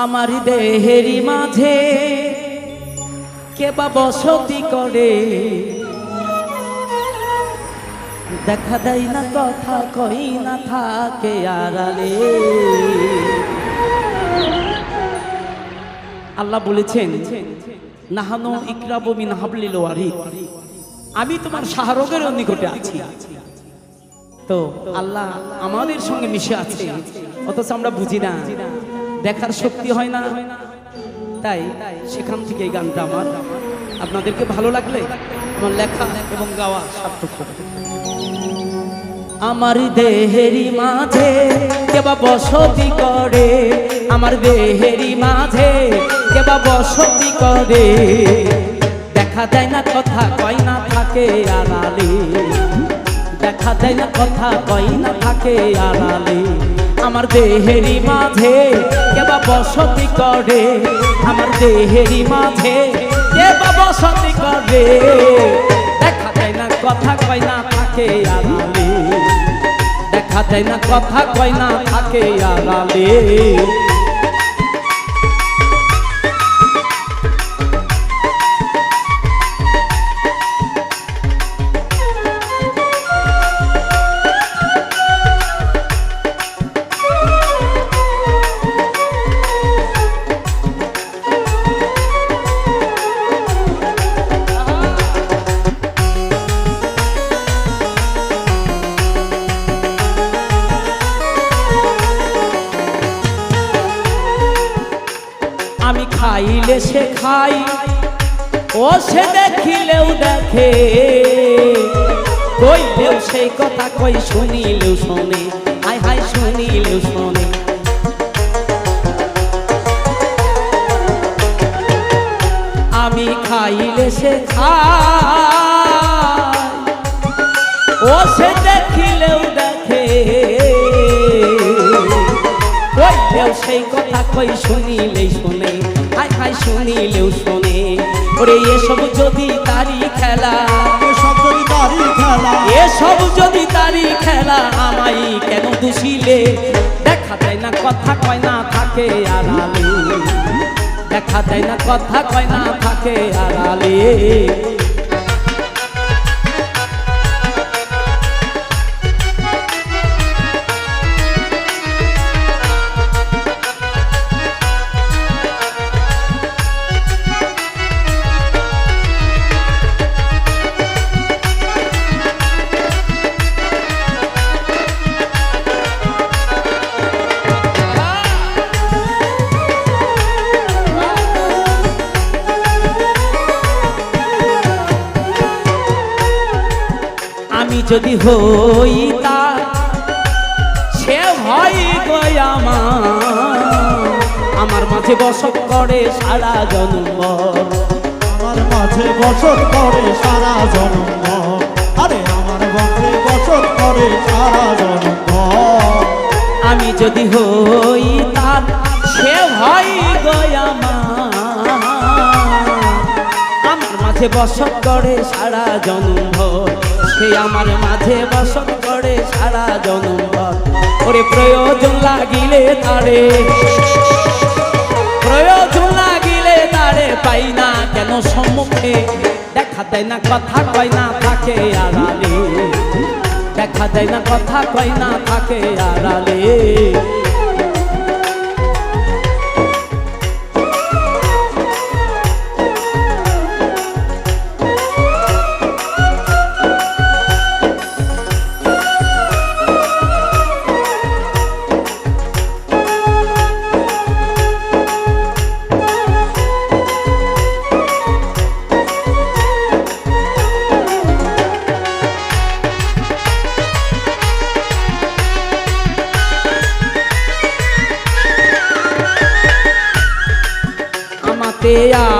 আমার দেহেরই মাঝে কে বা বসতি করে, দেখা দেয় না কথা কই না থাকে আড়ালে। আল্লাহ বলেছেন নাহানু ইকরাবু মিন হাবলিল ওয়ারিদ, আমি তোমার শাহরগের নিকটে আছি। তো আল্লাহ আমাদের সঙ্গে মিশে আছে, অথচ আমরা বুঝি না, দেখার শক্তি হয় না। তাই সেখান থেকে এই গানটা আমার আপনাদেরকে ভালো লাগলে আমার লেখা এবং গাওয়া সার্থক হবে। আমার দেহেরই মাঝে কেবা বসতি করে, আমার দেহেরই মাঝে কেবা বসতি করে, দেখা দেয় না কথা কয় না থাকে আড়ালে, দেখা দেয় না কথা কয় না থাকে আড়ালে। আমার দেহেরই মাঝে কেবা বসতি করে, আমার দেহেরই মাঝে কেবা বসতি করে, দেখা দেয় না কথা কয় না থাকে আড়ালে, দেখা দেয় না কথা কয় না থাকে আড়ালে। আমি খাইলে সে খাই, ও সে দেখিলেও দেখে, কইলেও সেই কথা কই, শুনিলেও শোনে, হাই হাই শুনিলেও শোনে। আমি খাইলে সে খাই, ও সে দেখিলেও দেখে, কইলেও সেই কথা কই, শুনিলেই শোনে, হাই হাই শুনিলেও শোনে। ওরে এসব যদি তারি খেলা, এসব যদি তারি খেলা, এসব যদি তারি খেলা, আমাই কেন দুষিলে, দেখা দেয় না কথা কয় না থাকে আড়ালে, দেখা দেয় না কথা কয় না থাকে আড়ালে। আমি যদি হই তার, সে হয় গো আমার মাঝে বসত করে সারা জন্ম, আমার মাঝে বসত করে সারা জন্ম, আরে আমার মাঝে বসত করে সারা জন্ম। আমি যদি হই তার, সে হয় গো আমার মাঝে বসত করে সারা জন্ম, সে আমার মাঝে বসত করে সারা জন্ম। ওরে প্রয়োজন লাগিলে তারে, প্রয়োজন লাগিলে তারে পাই না কেন সম্মুখে, দেখা দেয় না কথা কয় না থাকে আড়ালে, দেখা দেয় না কথা কয় না থাকে আড়ালে।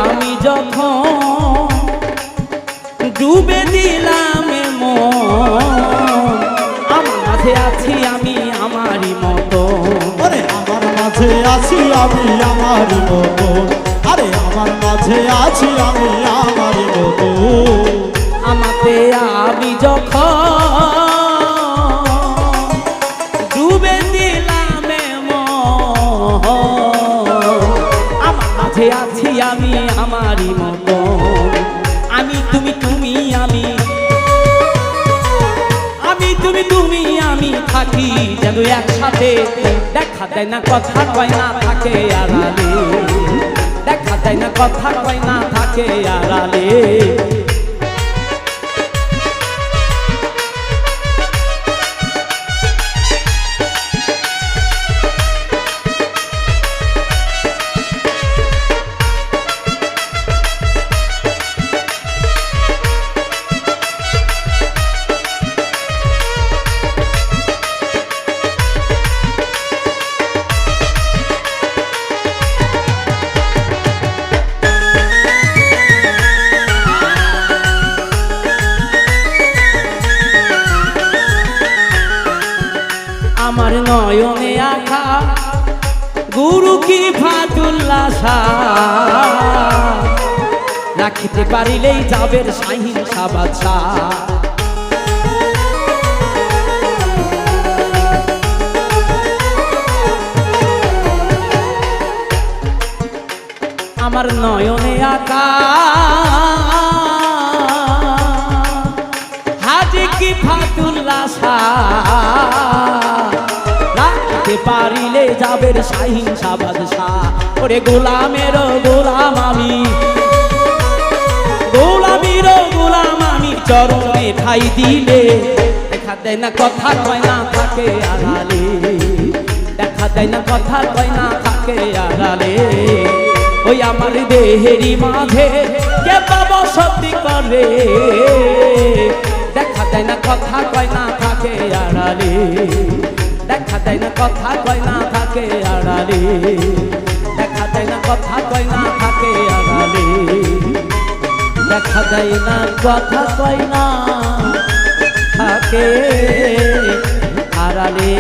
আমি যখন ডুবে দিলাম মন, আমার মাঝে আছি আমি আমারই মতো, আরে আমার মাঝে আছি আমি আমারই মতো, আরে আমার মাঝে আছি আমি আমারই মতো। আমাতে আমি যখন ডুবে দিলাম মন, আমি তুমি তুমি আমি থাকি যেন একসাথে, দেখা দেয় না কথা কয় না থাকে আড়ালে, দেখা দেয় না কথা কয় না থাকে আড়ালে। আমার নয়নে আঁকা গুরু কি ফাতুল্লাহ রাখিতে পারিলেই যাবের শাহিন সাবাদশা। আমার নয়নে আঁকা হাজি কি ফাতুল্লাহ রাখতে পারিলে যাবের শাহিন সাবাদশাহ। ওরে গোলামের গোলাম আমি, গোলামির গোলাম আমি, চরণে ঠাই দিলে দেখা দেয় না কথা কয় না থাকে আড়ালে, দেখা দেয় না কথা কয় না থাকে আড়ালে। ওই আমার দেহেরই মাঝে কে বাবা সত্যি করে, দেখা দেয় না কথা কয় না থাকে আড়ালে, দেখা দেয় না কথা কয় না থাকে আড়ালে, দেখা দেয় না কথা কয় না থাকে আড়ালে, দেখা দেয় না কথা কয় না থাকে আড়ালে।